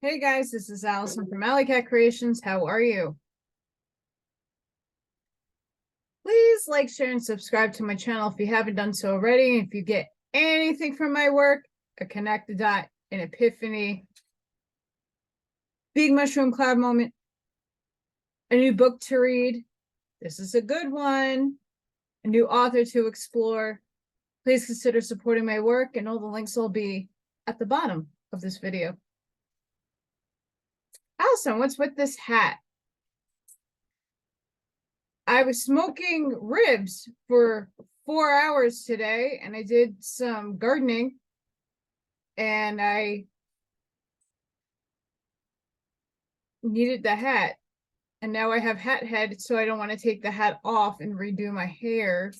Hey guys, this is Allison from Allykatkreations. How are you? Please like, share, and subscribe to my channel if you haven't done so already. If you get anything from my work, a connect the dot, an epiphany, big mushroom cloud moment, a new book to read, this is a good one, a new author to explore, please consider supporting my work, and all the links will be at the bottom of this video. Allison, what's with this hat? I was smoking ribs for 4 hours today, and I did some gardening, and I needed the hat, and now I have hat head, so I don't want to take the hat off and redo my hair.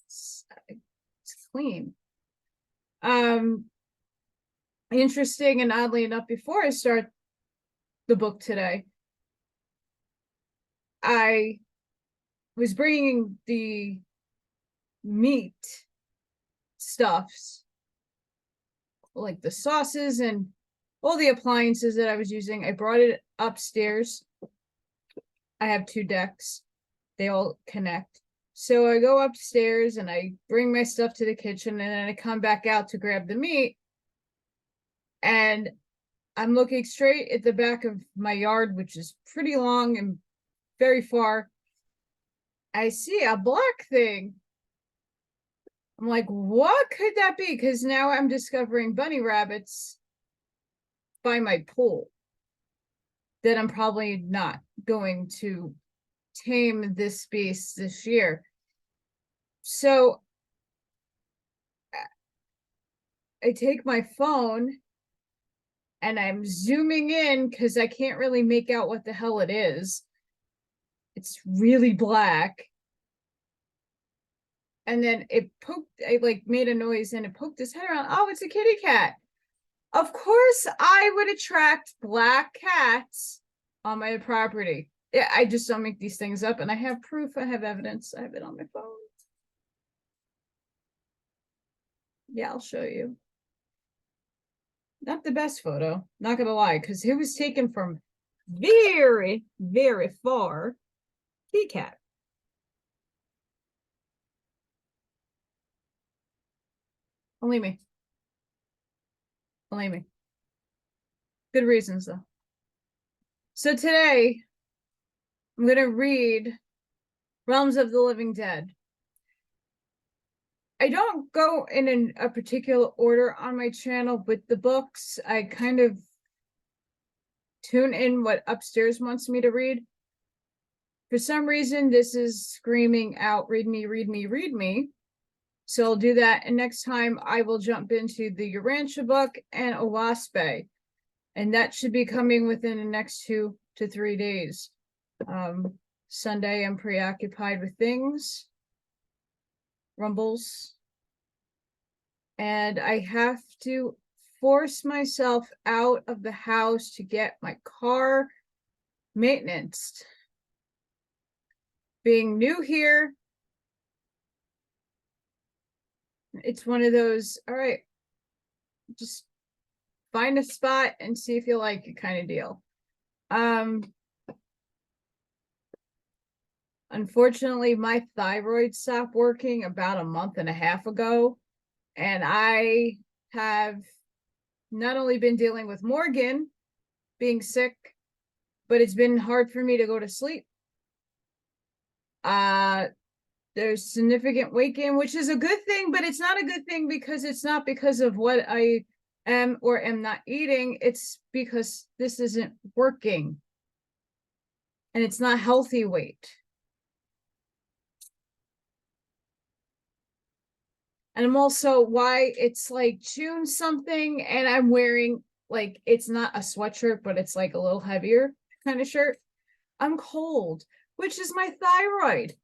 It's clean. Interesting and oddly enough, before I start the book today, I was bringing the meat stuffs, like the sauces and all the appliances that I was using. I brought it upstairs. I have 2 decks. They all connect. So I go upstairs and I bring my stuff to the kitchen, and then I come back out to grab the meat. And I'm looking straight at the back of my yard, which is pretty long and very far. I see a black thing. I'm like, what could that be? Because now I'm discovering bunny rabbits by my pool that I'm probably not going to tame this beast this year. So I take my phone and I'm zooming in because I can't really make out what the hell it is. It's really black. And then it poked, I like made a noise and it poked its head around. Oh, it's a kitty cat. Of course, I would attract black cats on my property. Yeah, I just don't make these things up, and I have proof. I have evidence. I have it on my phone. Yeah, I'll show you. Not the best photo, not gonna lie, because it was taken from very, very far. Kitty cat. Only me. Only me. Good reasons, though. So today, I'm going to read Realms of the Living Dead. I don't go in a particular order on my channel with the books. I kind of tune in what upstairs wants me to read. For some reason, this is screaming out, read me, read me, read me. So I'll do that. And next time I will jump into the Urantia book and Owaspe. And that should be coming within the next 2 to 3 days. Sunday, I'm preoccupied with things, rumbles. And I have to force myself out of the house to get my car maintenance. Being new here, it's one of those, all right, just find a spot and see if you like it kind of deal. Unfortunately, my thyroid stopped working about a month and a half ago, and I have not only been dealing with Morgan being sick, but it's been hard for me to go to sleep. There's significant weight gain, which is a good thing, but it's not a good thing because it's not because of what I am or am not eating. It's because this isn't working, and it's not healthy weight. And I'm also why it's like June something, and I'm wearing like, it's not a sweatshirt, but it's like a little heavier kind of shirt. I'm cold, which is my thyroid.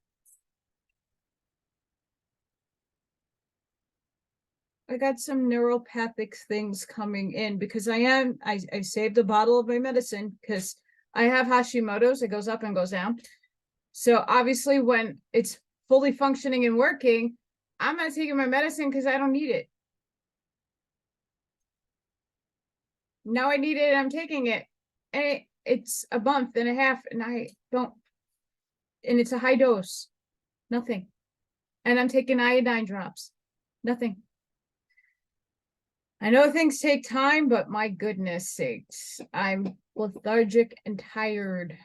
I got some neuropathic things coming in because I saved a bottle of my medicine because I have Hashimoto's. It goes up and goes down. So obviously when it's fully functioning and working, I'm not taking my medicine because I don't need it. now I need it and I'm taking it. And it's a month and a half and I don't, and it's a high dose. Nothing. And I'm taking iodine drops. Nothing. I know things take time, but my goodness sakes, I'm lethargic and tired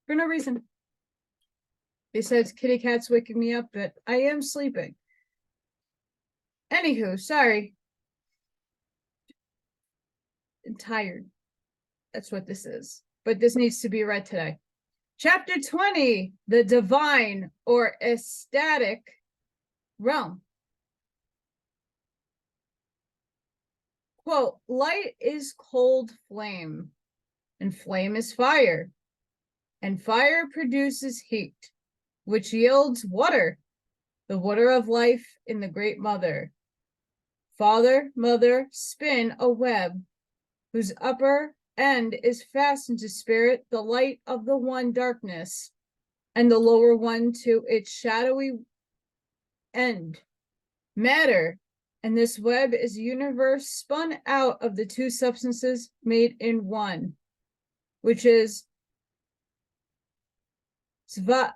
for no reason. Besides kitty cats waking me up, but I am sleeping. Anywho, sorry. I'm tired. That's what this is. But this needs to be read today. Chapter 20, the divine or ecstatic realm. Quote, light is cold flame, and flame is fire, and fire produces heat, which yields water, the water of life in the great mother. Father, mother, spin a web, whose upper end is fastened to spirit, the light of the one darkness, and the lower one to its shadowy end, matter. And this web is a universe spun out of the two substances made in one, which is Svahat.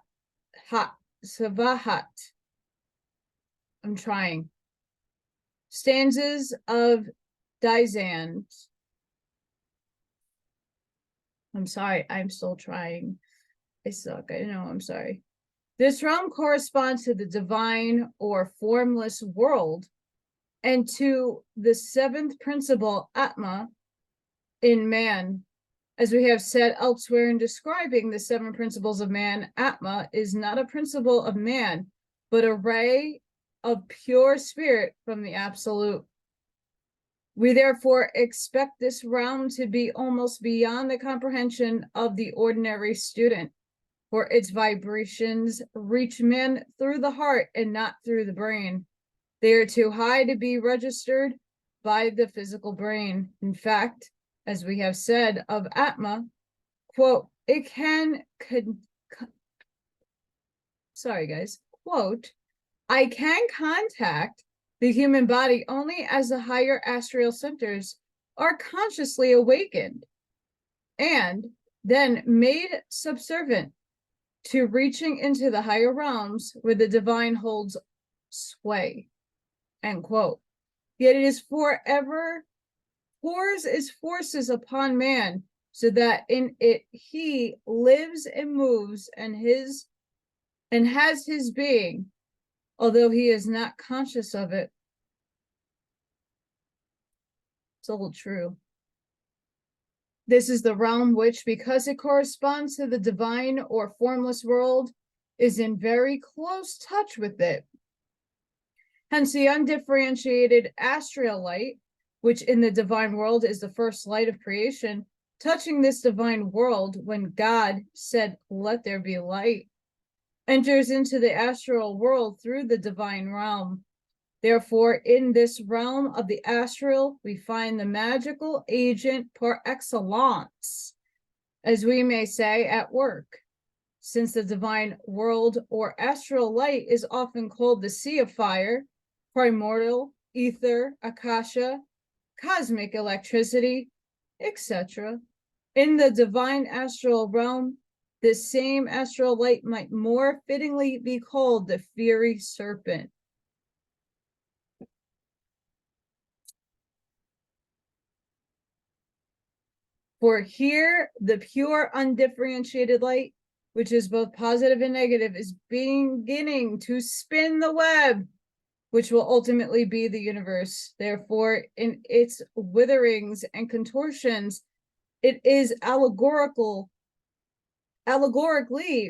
I'm trying. Stanzas of Dizan. I'm sorry, I'm still trying. I suck, I know, I'm sorry. This realm corresponds to the divine or formless world and to the seventh principle, Atma, in man. As we have said elsewhere in describing the seven principles of man, Atma is not a principle of man, but a ray of pure spirit from the absolute. We therefore expect this realm to be almost beyond the comprehension of the ordinary student, for its vibrations reach man through the heart and not through the brain. They are too high to be registered by the physical brain. In fact, as we have said of Atma, quote, it quote, I can contact the human body only as the higher astral centers are consciously awakened and then made subservient to reaching into the higher realms where the divine holds sway, end quote. Yet it is forever pours its forces upon man so that in it he lives and moves and has his being, although he is not conscious of it. It's all true. This is the realm which, because it corresponds to the divine or formless world, is in very close touch with it. Hence, the undifferentiated astral light, which in the divine world is the first light of creation, touching this divine world when God said, let there be light, enters into the astral world through the divine realm. Therefore, in this realm of the astral, we find the magical agent par excellence, as we may say, at work. Since the divine world or astral light is often called the sea of fire, primordial, ether, akasha, cosmic electricity, etc. In the divine astral realm, this same astral light might more fittingly be called the fiery serpent. For here, the pure, undifferentiated light, which is both positive and negative, is beginning to spin the web, which will ultimately be the universe. Therefore, in its witherings and contortions, it is allegorically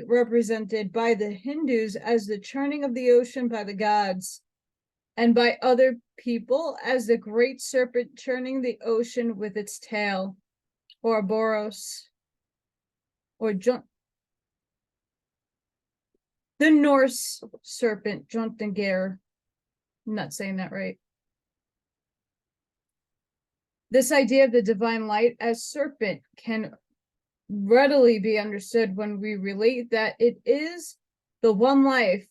represented by the Hindus as the churning of the ocean by the gods, and by other people as the great serpent churning the ocean with its tail. Or Boros, or the Norse serpent, Jotungeir. I'm not saying that right. This idea of the divine light as serpent can readily be understood when we relate that it is the one life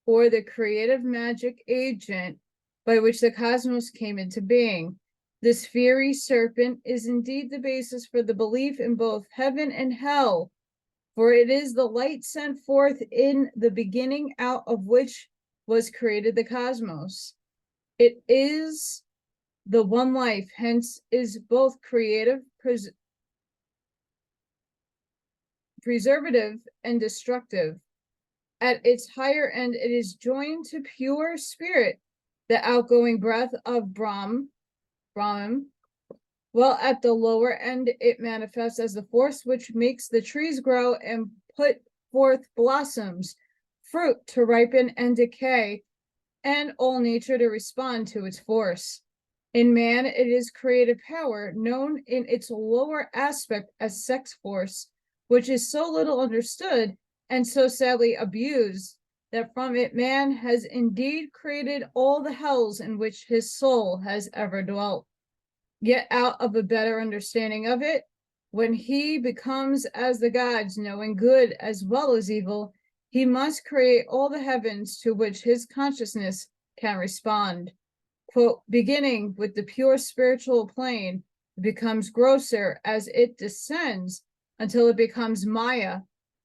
or the creative magic agent by which the cosmos came into being. This fiery serpent is indeed the basis for the belief in both heaven and hell, for it is the light sent forth in the beginning, out of which was created the cosmos. It is the one life, hence is both creative, preservative, and destructive. At its higher end, it is joined to pure spirit, the outgoing breath of Brahman, while at the lower end, it manifests as the force which makes the trees grow and put forth blossoms, fruit to ripen and decay, and all nature to respond to its force. In man, it is creative power, known in its lower aspect as sex force, which is so little understood and so sadly abused that from it man has indeed created all the hells in which his soul has ever dwelt. Yet out of a better understanding of it, when he becomes as the gods, knowing good as well as evil, he must create all the heavens to which his consciousness can respond. Quote, beginning with the pure spiritual plane, it becomes grosser as it descends until it becomes Maya,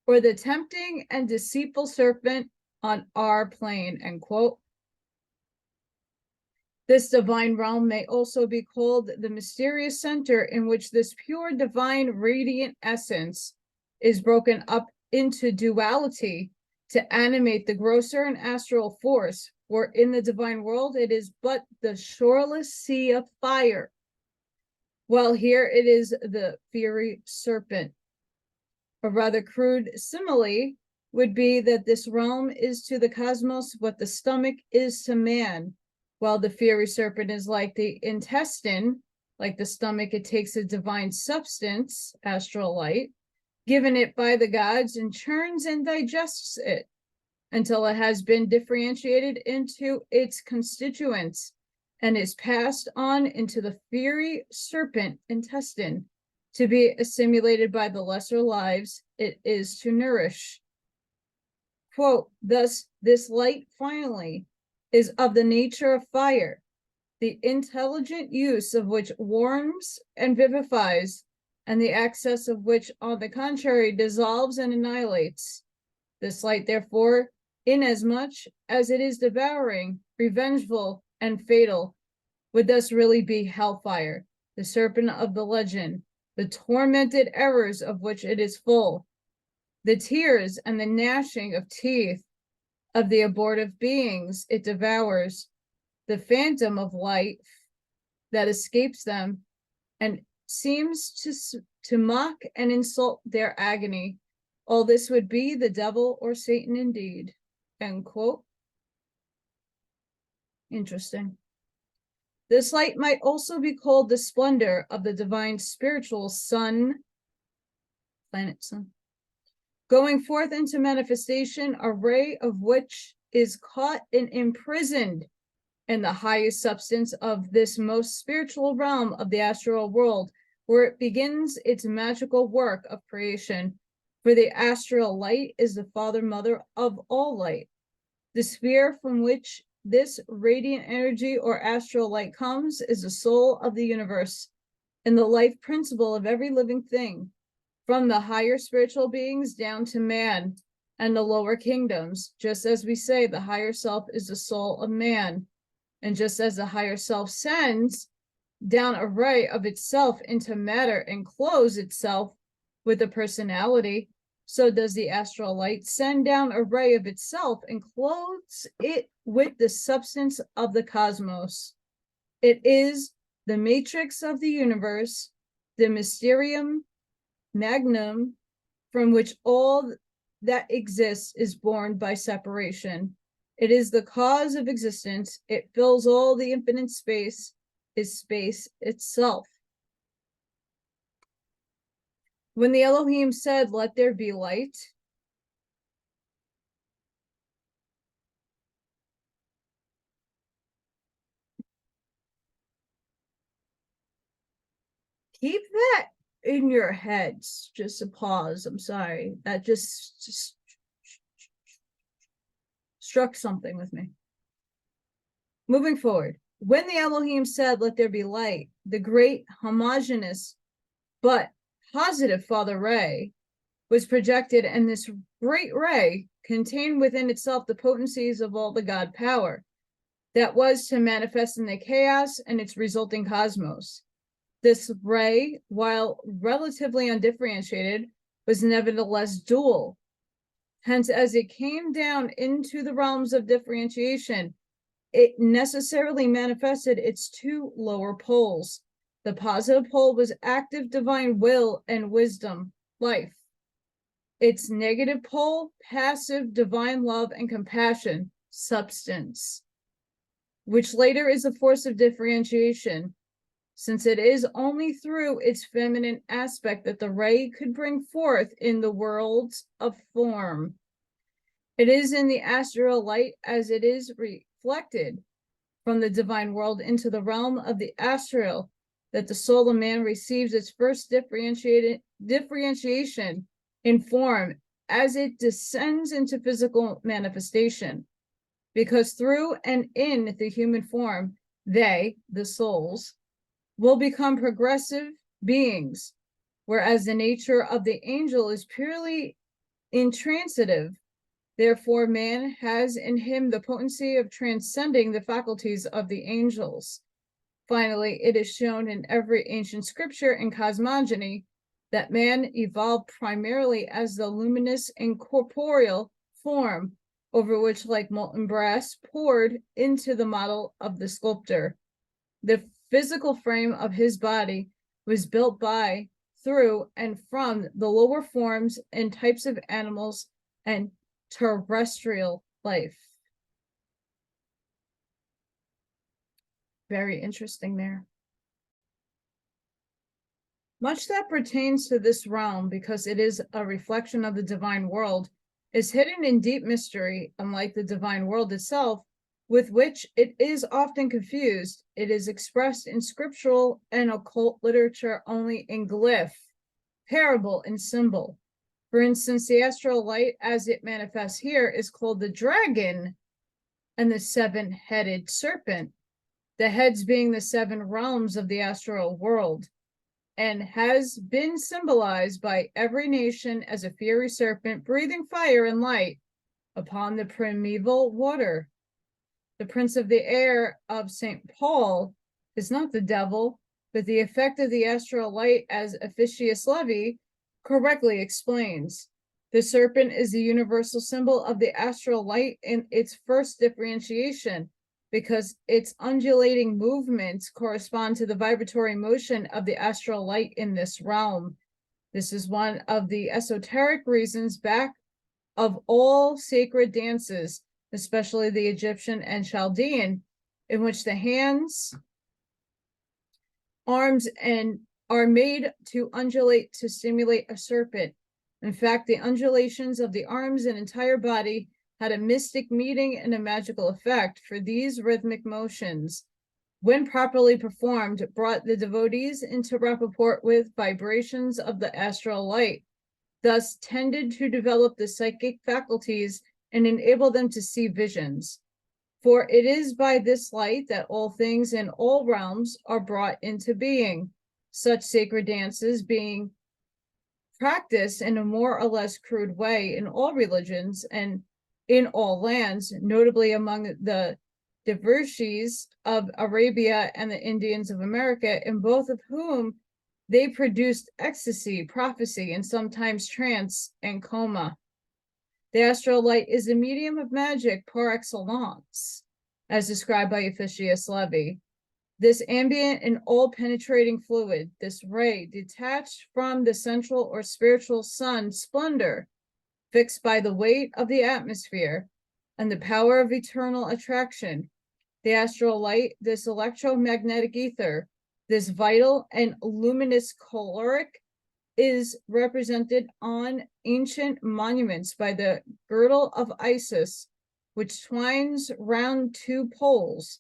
or the tempting and deceitful serpent on our plane, end quote. This divine realm may also be called the mysterious center in which this pure divine radiant essence is broken up into duality to animate the grosser and astral force, for in the divine world it is but the shoreless sea of fire, while here it is the fiery serpent. A rather crude simile would be that this realm is to the cosmos what the stomach is to man, while the fiery serpent is like the intestine. Like the stomach, it takes a divine substance, astral light, given it by the gods, and churns and digests it until it has been differentiated into its constituents and is passed on into the fiery serpent intestine to be assimilated by the lesser lives it is to nourish. Quote, thus, this light finally is of the nature of fire, the intelligent use of which warms and vivifies, and the access of which, on the contrary, dissolves and annihilates. This light, therefore, inasmuch as it is devouring, revengeful, and fatal, would thus really be hellfire, the serpent of the legend, the tormented errors of which it is full, the tears and the gnashing of teeth of the abortive beings it devours, the phantom of life that escapes them and seems to mock and insult their agony. All this would be the devil or Satan indeed. End quote. Interesting. This light might also be called the splendor of the divine spiritual sun, planet sun, going forth into manifestation, a ray of which is caught and imprisoned in the highest substance of this most spiritual realm of the astral world, where it begins its magical work of creation. For the astral light is the father mother of all light. The sphere from which this radiant energy or astral light comes is the soul of the universe and the life principle of every living thing, from the higher spiritual beings down to man and the lower kingdoms. Just as we say, the higher self is the soul of man. And just as the higher self sends down a ray of itself into matter and clothes itself with a personality, so does the astral light send down a ray of itself and clothes it with the substance of the cosmos. It is the matrix of the universe, the mysterium magnum, from which all that exists is born by separation. It is the cause of existence. It fills all the infinite space, is space itself. When the Elohim said, "Let there be light," keep that in your heads. Just a pause. I'm sorry. That just struck something with me. Moving forward. When the Elohim said, "Let there be light," the great homogeneous but positive Father Ray was projected, and this great ray contained within itself the potencies of all the God power that was to manifest in the chaos and its resulting cosmos. This ray, while relatively undifferentiated, was nevertheless dual. Hence, as it came down into the realms of differentiation, it necessarily manifested its two lower poles. The positive pole was active divine will and wisdom, life. Its negative pole, passive divine love and compassion, substance, which later is a force of differentiation, since it is only through its feminine aspect that the ray could bring forth in the worlds of form. It is in the astral light as it is reflected from the divine world into the realm of the astral that the soul of man receives its first differentiation in form as it descends into physical manifestation. Because through and in the human form, they, the souls, will become progressive beings, whereas the nature of the angel is purely intransitive. Therefore, man has in him the potency of transcending the faculties of the angels. Finally, it is shown in every ancient scripture and cosmogony that man evolved primarily as the luminous incorporeal form over which, like molten brass, poured into the model of the sculptor. The physical frame of his body was built by, through, and from the lower forms and types of animals and terrestrial life. Very interesting there. Much that pertains to this realm, because it is a reflection of the divine world, is hidden in deep mystery, unlike the divine world itself, with which it is often confused. It is expressed in scriptural and occult literature only in glyph, parable, and symbol. For instance, the astral light as it manifests here is called the dragon and the seven-headed serpent, the heads being the seven realms of the astral world, and has been symbolized by every nation as a fiery serpent breathing fire and light upon the primeval water. The prince of the air of St. Paul is not the devil, but the effect of the astral light, as Officius Levi correctly explains. The serpent is the universal symbol of the astral light in its first differentiation, because its undulating movements correspond to the vibratory motion of the astral light in this realm. This is one of the esoteric reasons back of all sacred dances, especially the Egyptian and Chaldean, in which the hands, arms, and are made to undulate to simulate a serpent. In fact, the undulations of the arms and entire body had a mystic meaning and a magical effect, for these rhythmic motions, when properly performed, brought the devotees into rapport with vibrations of the astral light, thus tended to develop the psychic faculties and enable them to see visions. For it is by this light that all things in all realms are brought into being, such sacred dances being practiced in a more or less crude way in all religions and in all lands, notably among the Dervishes of Arabia and the Indians of America, in both of whom they produced ecstasy, prophecy, and sometimes trance and coma. The astral light is a medium of magic par excellence, as described by Officius Levi. This ambient and all-penetrating fluid, this ray detached from the central or spiritual sun splendor, fixed by the weight of the atmosphere and the power of eternal attraction, the astral light, this electromagnetic ether, this vital and luminous caloric, is represented on ancient monuments by the girdle of Isis, which twines round two poles,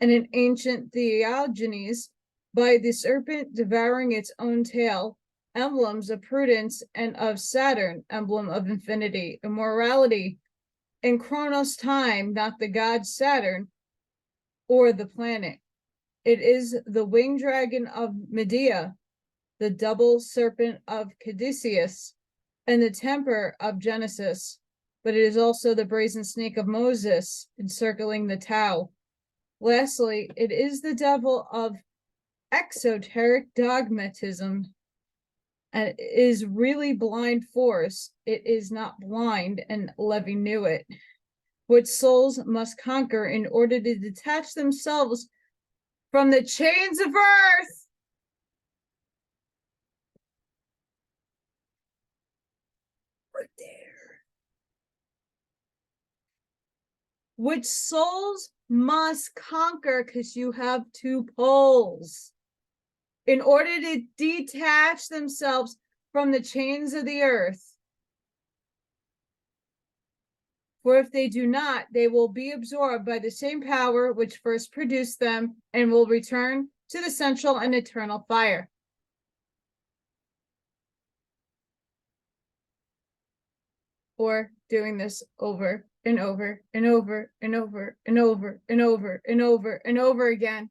and in ancient theogonies by the serpent devouring its own tail, emblems of prudence, and of Saturn, emblem of infinity, immorality, and Chronos time, not the god Saturn, or the planet. It is the winged dragon of Medea, the double serpent of Caduceus, and the temper of Genesis, but it is also the brazen snake of Moses encircling the Tau. Lastly, it is the devil of exoteric dogmatism, and it is really blind force. It is not blind, and Levi knew it, which souls must conquer in order to detach themselves from the chains of earth. Right there. Which souls must conquer, because you have two poles, in order to detach themselves from the chains of the earth. For if they do not, they will be absorbed by the same power which first produced them and will return to the central and eternal fire. Or doing this over and over and over and over and over and over and over and over again.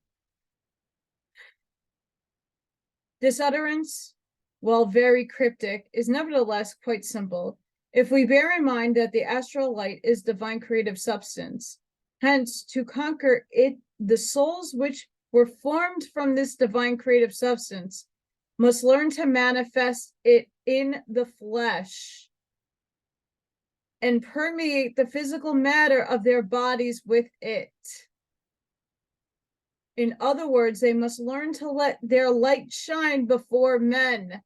This utterance, while very cryptic, is nevertheless quite simple, if we bear in mind that the astral light is divine creative substance. Hence, to conquer it, the souls which were formed from this divine creative substance must learn to manifest it in the flesh and permeate the physical matter of their bodies with it. In other words, they must learn to let their light shine before men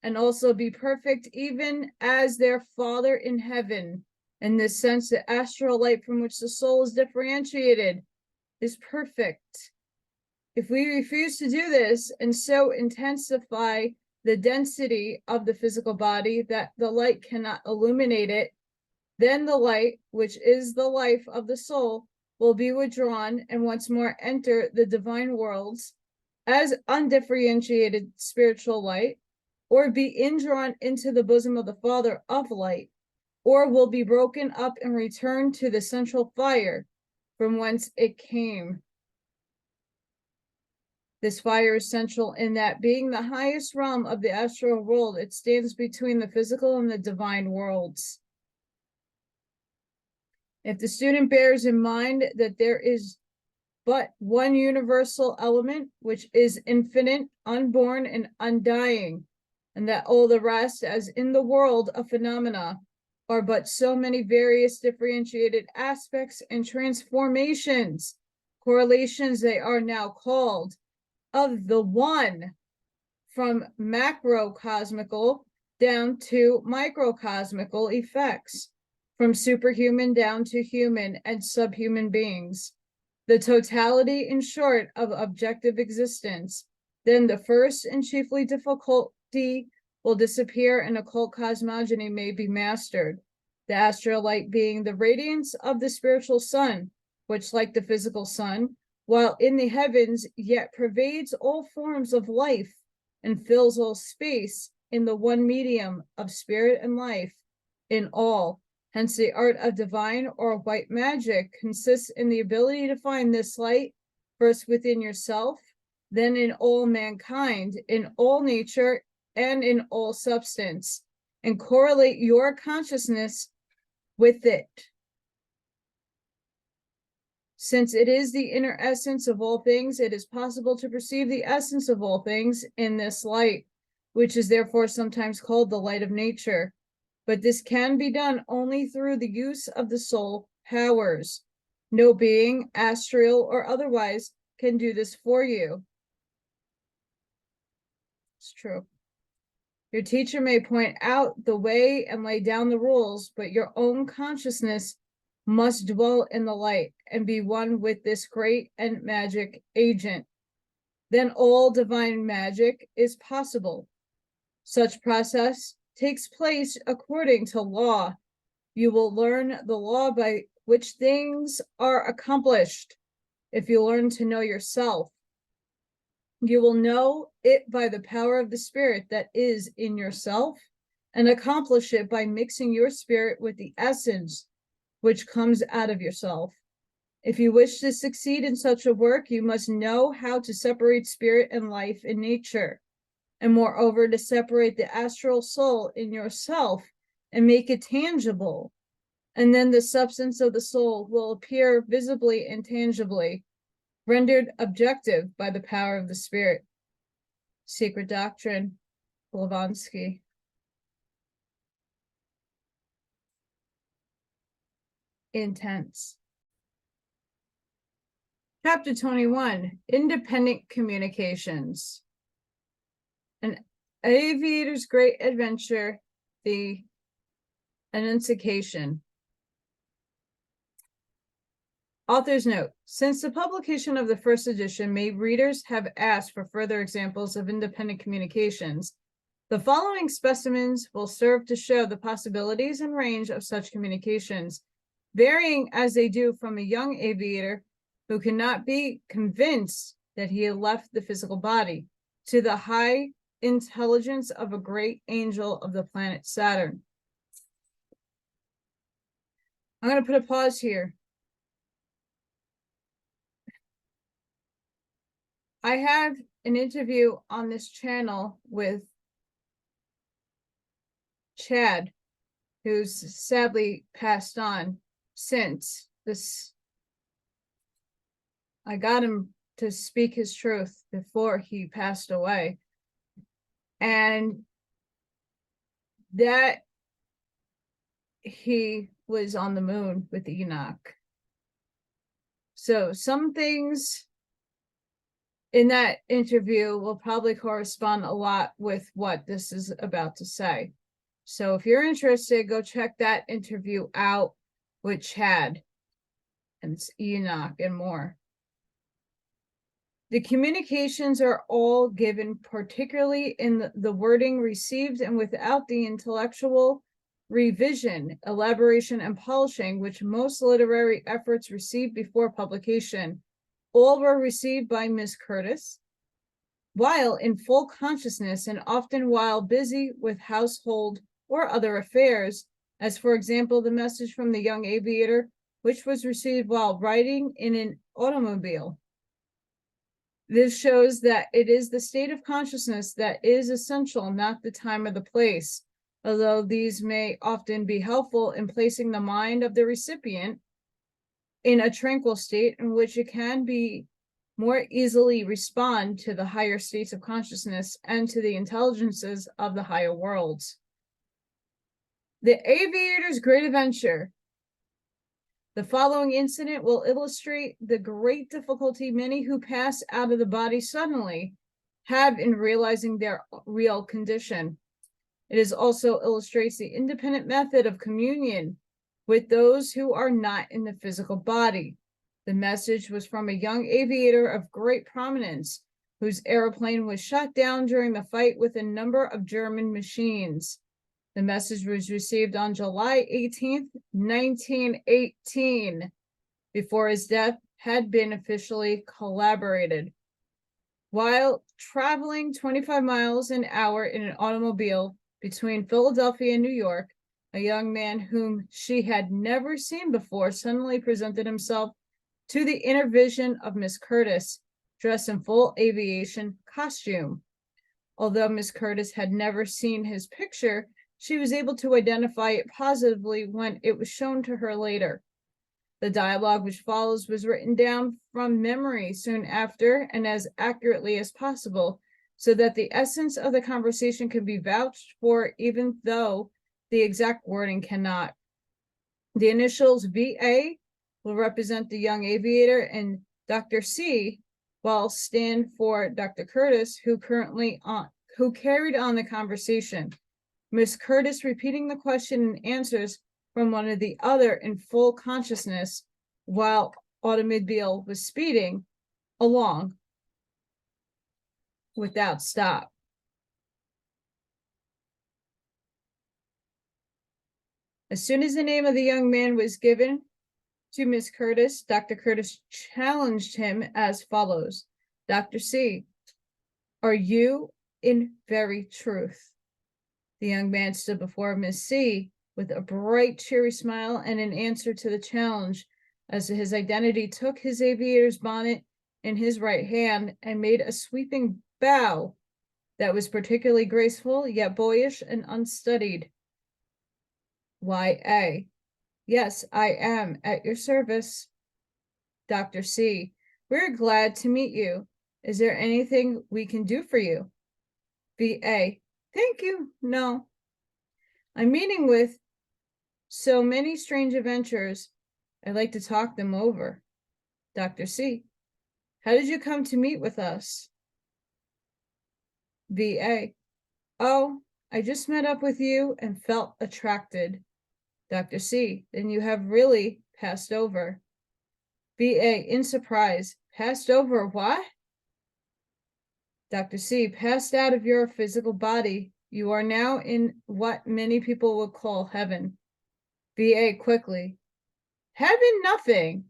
and also be perfect even as their Father in heaven. In this sense, the astral light from which the soul is differentiated is perfect. If we refuse to do this and so intensify the density of the physical body that the light cannot illuminate it, then the light, which is the life of the soul, will be withdrawn and once more enter the divine worlds as undifferentiated spiritual light, or be indrawn into the bosom of the Father of light, or will be broken up and returned to the central fire from whence it came. This fire is central in that, being the highest realm of the astral world, it stands between the physical and the divine worlds. If the student bears in mind that there is but one universal element, which is infinite, unborn, and undying, and that all the rest, as in the world of phenomena, are but so many various differentiated aspects and transformations, correlations they are now called, of the one, from macrocosmical down to microcosmical effects, from superhuman down to human and subhuman beings, the totality, in short, of objective existence, then the first and chiefly difficulty will disappear and occult cosmogony may be mastered. The astral light being the radiance of the spiritual sun, which, like the physical sun, while in the heavens, yet pervades all forms of life and fills all space in the one medium of spirit and life in all. Hence, the art of divine or white magic consists in the ability to find this light first within yourself, then in all mankind, in all nature, and in all substance, and correlate your consciousness with it. Since it is the inner essence of all things, it is possible to perceive the essence of all things in this light, which is therefore sometimes called the light of nature. But this can be done only through the use of the soul powers. No being, astral or otherwise, can do this for you. It's true. Your teacher may point out the way and lay down the rules, but your own consciousness must dwell in the light and be one with this great and magic agent. Then all divine magic is possible. Such process takes place according to law. You will learn the law by which things are accomplished. If you learn to know yourself, you will know it by the power of the spirit that is in yourself, and accomplish it by mixing your spirit with the essence which comes out of yourself. If you wish to succeed in such a work, you must know how to separate spirit and life in nature, and moreover, to separate the astral soul in yourself and make it tangible. And then the substance of the soul will appear visibly and tangibly, rendered objective by the power of the spirit. Secret Doctrine, Blavatsky. Intense. Chapter 21, Independent Communications. An aviator's great adventure, the Annunciation. Author's note: since the publication of the first edition, many readers have asked for further examples of independent communications. The following specimens will serve to show the possibilities and range of such communications, varying as they do from a young aviator who cannot be convinced that he had left the physical body to the high intelligence of a great angel of the planet Saturn. I'm going to put a pause here. I have an interview on this channel with Chad, who's sadly passed on since this. I got him to speak his truth before he passed away. And that he was on the moon with Enoch. So some things in that interview will probably correspond a lot with what this is about to say. So if you're interested, go check that interview out with Chad and Enoch and more. The communications are all given, particularly in the wording received and without the intellectual revision, elaboration, and polishing which most literary efforts received before publication. All were received by Miss Curtis, while in full consciousness and often while busy with household or other affairs, as for example, the message from the young aviator, which was received while riding in an automobile. This shows that it is the state of consciousness that is essential, not the time or the place, although these may often be helpful in placing the mind of the recipient in a tranquil state in which it can be more easily respond to the higher states of consciousness and to the intelligences of the higher worlds. The aviator's great adventure. The following incident will illustrate the great difficulty many who pass out of the body suddenly have in realizing their real condition. It is also illustrates the independent method of communion with those who are not in the physical body. The message was from a young aviator of great prominence, whose airplane was shot down during the fight with a number of German machines. The message was received on July 18th, 1918, before his death had been officially corroborated. While traveling 25 miles an hour in an automobile between Philadelphia and New York, a young man whom she had never seen before suddenly presented himself to the inner vision of Miss Curtis, dressed in full aviation costume. Although Miss Curtis had never seen his picture, she was able to identify it positively when it was shown to her later. The dialogue which follows was written down from memory soon after and as accurately as possible, so that the essence of the conversation can be vouched for, even though the exact wording cannot. The initials VA will represent the young aviator, and Dr. C will stand for Dr. Curtis, who carried on the conversation. Miss Curtis repeating the question and answers from one or the other in full consciousness while automobile was speeding along without stop. As soon as the name of the young man was given to Miss Curtis, Dr. Curtis challenged him as follows. Dr. C, are you in very truth? The young man stood before Miss C with a bright, cheery smile, and in answer to the challenge, as his identity took his aviator's bonnet in his right hand and made a sweeping bow that was particularly graceful, yet boyish and unstudied. Y.A. Yes, I am at your service. Dr. C. We're glad to meet you. Is there anything we can do for you? V.A. Thank you. No. I'm meeting with so many strange adventures. I'd like to talk them over. Dr. C. How did you come to meet with us? V.A. Oh, I just met up with you and felt attracted. Dr. C. Then you have really passed over. V.A. in surprise. Passed over what? Dr. C. Passed out of your physical body. You are now in what many people would call heaven. V.A. quickly. Heaven nothing.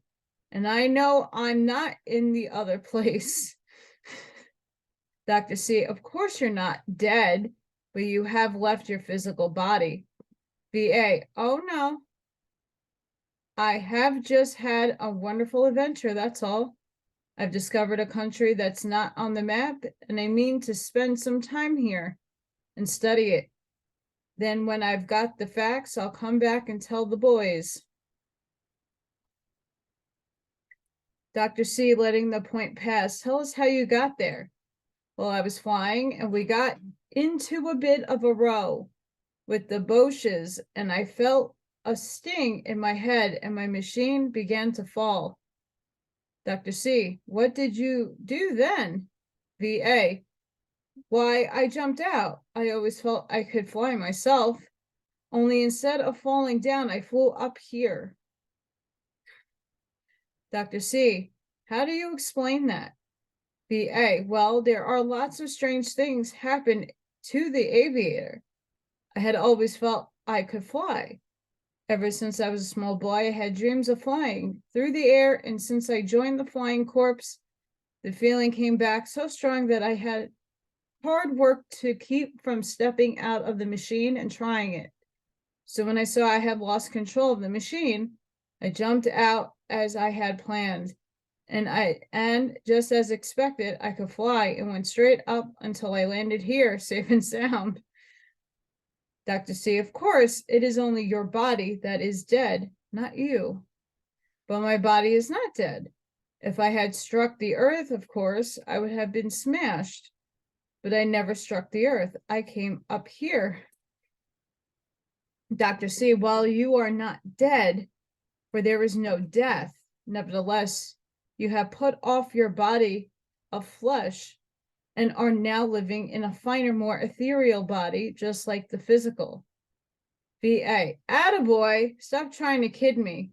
And I know I'm not in the other place. Dr. C. Of course you're not dead, but you have left your physical body. V.A. Oh no. I have just had a wonderful adventure, that's all. I've discovered a country that's not on the map, and I mean to spend some time here and study it. Then when I've got the facts, I'll come back and tell the boys. Dr. C, letting the point pass, tell us how you got there. Well, I was flying, and we got into a bit of a row with the Boches, and I felt a sting in my head, and my machine began to fall. Dr. C, what did you do then? V.A, why, I jumped out. I always felt I could fly myself, only instead of falling down, I flew up here. Dr. C, how do you explain that? V.A, well, there are lots of strange things happen to the aviator. I had always felt I could fly. Ever since I was a small boy, I had dreams of flying through the air, and since I joined the flying corps, the feeling came back so strong that I had hard work to keep from stepping out of the machine and trying it. So when I saw I had lost control of the machine, I jumped out as I had planned, and just as expected, I could fly and went straight up until I landed here, safe and sound. Dr. C, of course, it is only your body that is dead, not you. But my body is not dead. If I had struck the earth, of course, I would have been smashed. But I never struck the earth. I came up here. Dr. C, while you are not dead, for there is no death, nevertheless, you have put off your body of flesh and are now living in a finer, more ethereal body, just like the physical. V.A. Attaboy, stop trying to kid me.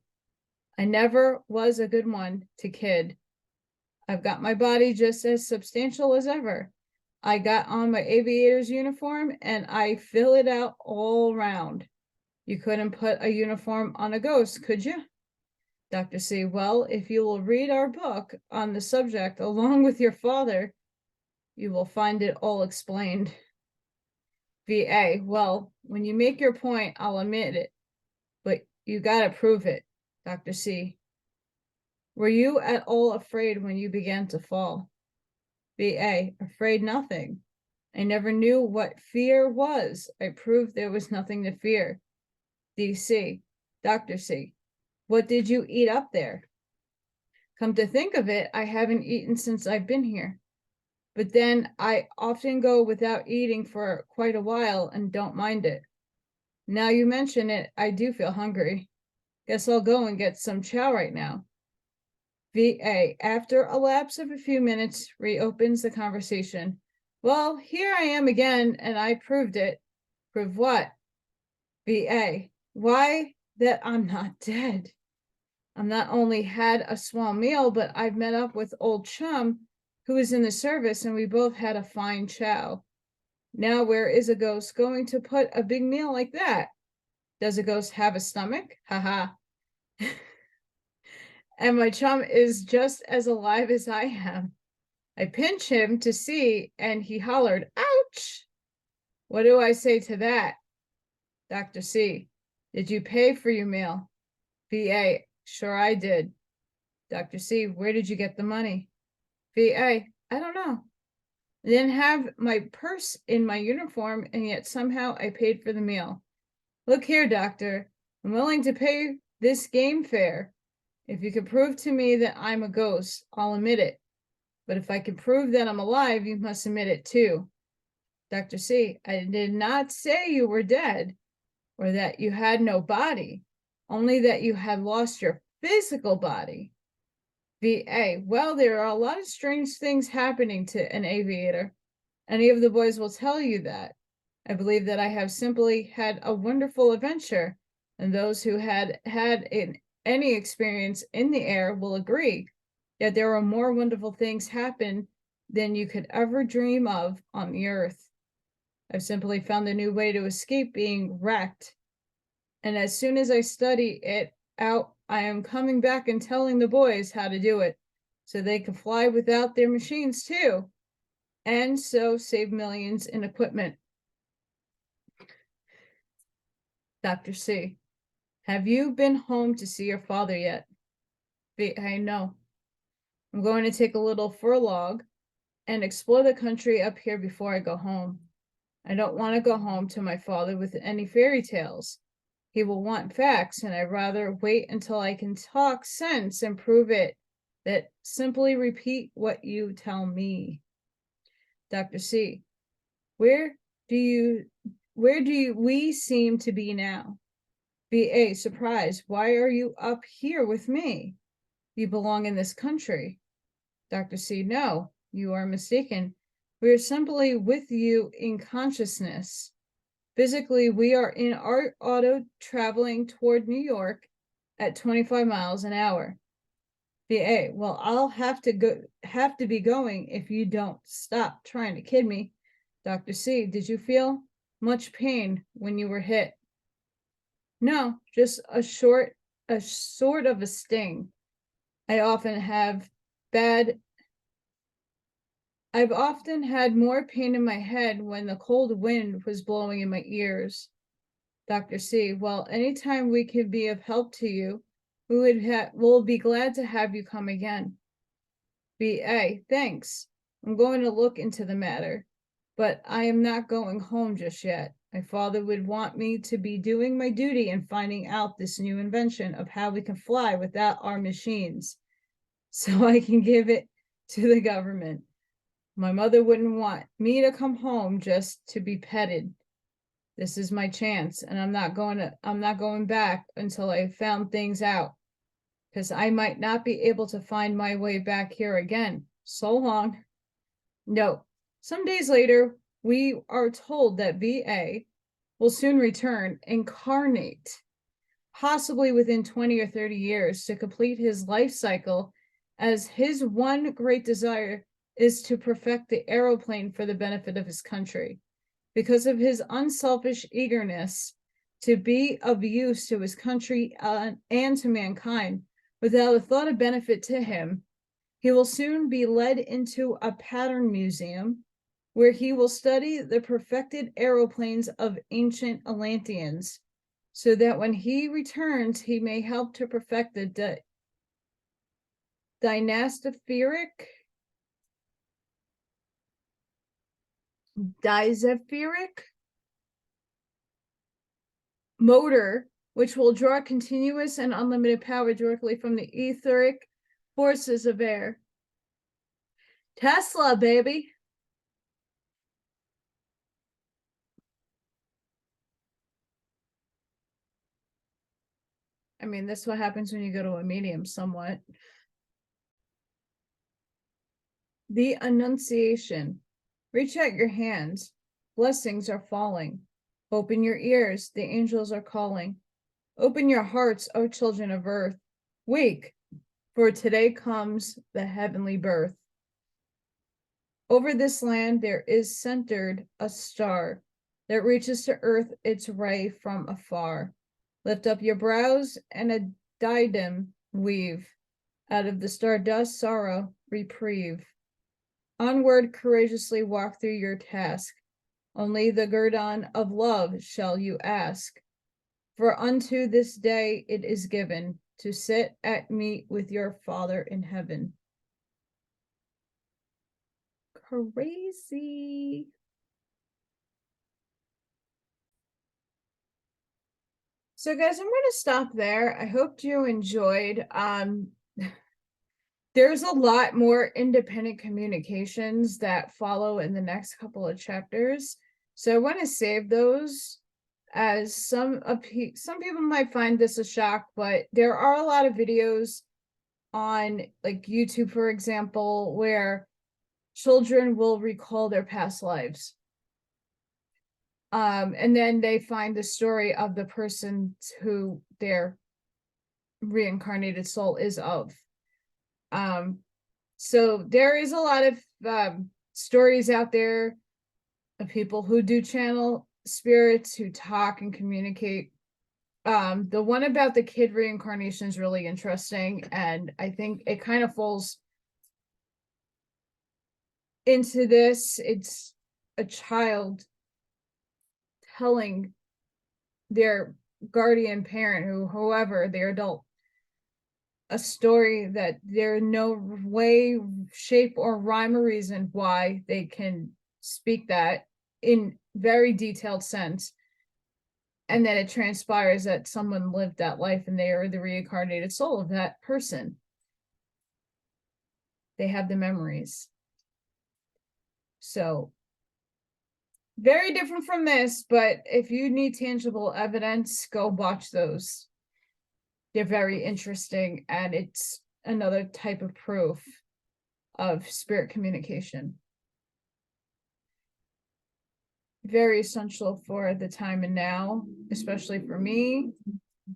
I never was a good one to kid. I've got my body just as substantial as ever. I got on my aviator's uniform and I fill it out all round. You couldn't put a uniform on a ghost, could you? Dr. C, well, if you will read our book on the subject along with your father, you will find it all explained. V.A, well, when you make your point, I'll admit it, but you gotta prove it. Dr. C, were you at all afraid when you began to fall? V.A, afraid nothing. I never knew what fear was. I proved there was nothing to fear. D.C, Dr. C, what did you eat up there? Come to think of it, I haven't eaten since I've been here. But then I often go without eating for quite a while and don't mind it. Now you mention it, I do feel hungry. Guess I'll go and get some chow right now. V.A, after a lapse of a few minutes, reopens the conversation. Well, here I am again, and I proved it. Prove what? V.A, why, that I'm not dead. I've not only had a small meal, but I've met up with old chum who is in the service, and we both had a fine chow. Now where is a ghost going to put a big meal like that? Does a ghost have a stomach? Haha. And my chum is just as alive as I am. I pinch him to see, and he hollered, ouch! What do I say to that? Dr. C, did you pay for your meal? V.A, Sure I did. Dr. C, where did you get the money? VA, I don't know. I didn't have my purse in my uniform, and yet somehow I paid for the meal. Look here, doctor, I'm willing to pay this game fare. If you can prove to me that I'm a ghost, I'll admit it. But if I can prove that I'm alive, you must admit it too. Dr. C, I did not say you were dead or that you had no body, only that you had lost your physical body. VA, well, there are a lot of strange things happening to an aviator. Any of the boys will tell you that. I believe that I have simply had a wonderful adventure, and those who had any experience in the air will agree that there are more wonderful things happen than you could ever dream of on the earth. I've simply found a new way to escape being wrecked, and as soon as I study it out, I am coming back and telling the boys how to do it, so they can fly without their machines too, and so save millions in equipment. Dr. C, have you been home to see your father yet? I know. I'm going to take a little furlong and explore the country up here before I go home. I don't want to go home to my father with any fairy tales. He will want facts, and I'd rather wait until I can talk sense and prove it that simply repeat what you tell me. Dr. C, where do we seem to be now? VA, surprise, why are you up here with me? You belong in this country. Dr. C, no, you are mistaken. We are simply with you in consciousness. Physically, we are in our auto traveling toward New York at 25 miles an hour. VA, well, I'll have to be going if you don't stop trying to kid me. Dr. C, did you feel much pain when you were hit? No, just a sort of a sting. I've often had more pain in my head when the cold wind was blowing in my ears. Dr. C, well, anytime we can be of help to you, we'll be glad to have you come again. VA, thanks. I'm going to look into the matter, but I am not going home just yet. My father would want me to be doing my duty and finding out this new invention of how we can fly without our machines, so I can give it to the government. My mother wouldn't want me to come home just to be petted. This is my chance, and I'm not going back until I found things out, because I might not be able to find my way back here again. So long. No. Some days later, we are told that VA will soon return, incarnate, possibly within 20 or 30 years, to complete his life cycle, as his one great desire is to perfect the aeroplane for the benefit of his country. Because of his unselfish eagerness to be of use to his country and to mankind, without a thought of benefit to him, he will soon be led into a pattern museum where he will study the perfected aeroplanes of ancient Atlanteans, so that when he returns, he may help to perfect the dinosaphoric motor, which will draw continuous and unlimited power directly from the etheric forces of air. Tesla, baby. I mean, that's what happens when you go to a medium somewhat. The Annunciation. Reach out your hands. Blessings are falling. Open your ears. The angels are calling. Open your hearts, O children of earth. Wake, for today comes the heavenly birth. Over this land there is centered a star that reaches to earth its ray from afar. Lift up your brows and a diadem weave. Out of the stardust sorrow reprieve. Onward courageously walk through your task. Only the guerdon of love shall you ask. For unto this day it is given to sit at meat with your Father in heaven. Crazy. So guys, I'm going to stop there. I hope you enjoyed. There's a lot more independent communications that follow in the next couple of chapters. So I want to save those, as some people might find this a shock, but there are a lot of videos on like YouTube, for example, where children will recall their past lives. And then they find the story of the person who their reincarnated soul is of. So there is a lot of stories out there of people who do channel spirits, who talk and communicate. The one about the kid reincarnation is really interesting, and I think it kind of falls into this. It's a child telling their guardian parent, whoever their adult, a story that there's no way, shape, or rhyme or reason why they can speak that in very detailed sense. And then it transpires that someone lived that life and they are the reincarnated soul of that person. They have the memories. So very different from this, but if you need tangible evidence, go watch those. They're very interesting, and it's another type of proof of spirit communication. Very essential for the time and now, especially for me.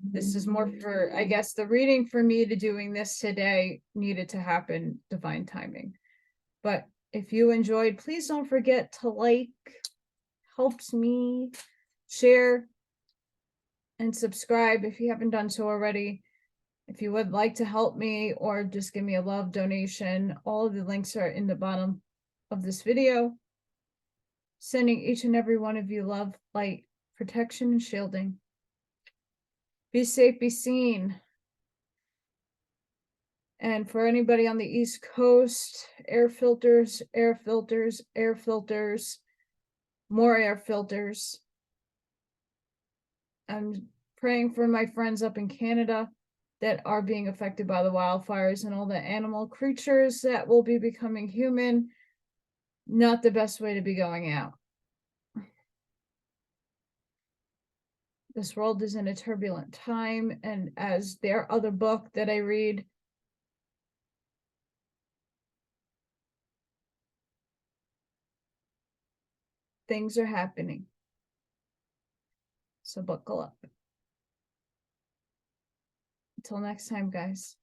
This is more for, I guess, the reading for me to doing this today needed to happen, divine timing. But if you enjoyed, please don't forget to like, helps me, share, and subscribe if you haven't done so already. If you would like to help me or just give me a love donation, all of the links are in the bottom of this video. Sending each and every one of you love, light, protection, and shielding. Be safe, be seen. And for anybody on the East Coast, air filters, air filters, air filters, more air filters. I'm praying for my friends up in Canada that are being affected by the wildfires and all the animal creatures that will be becoming human. Not the best way to be going out. This world is in a turbulent time, and as their other book that I read, things are happening. So buckle up. Until next time, guys.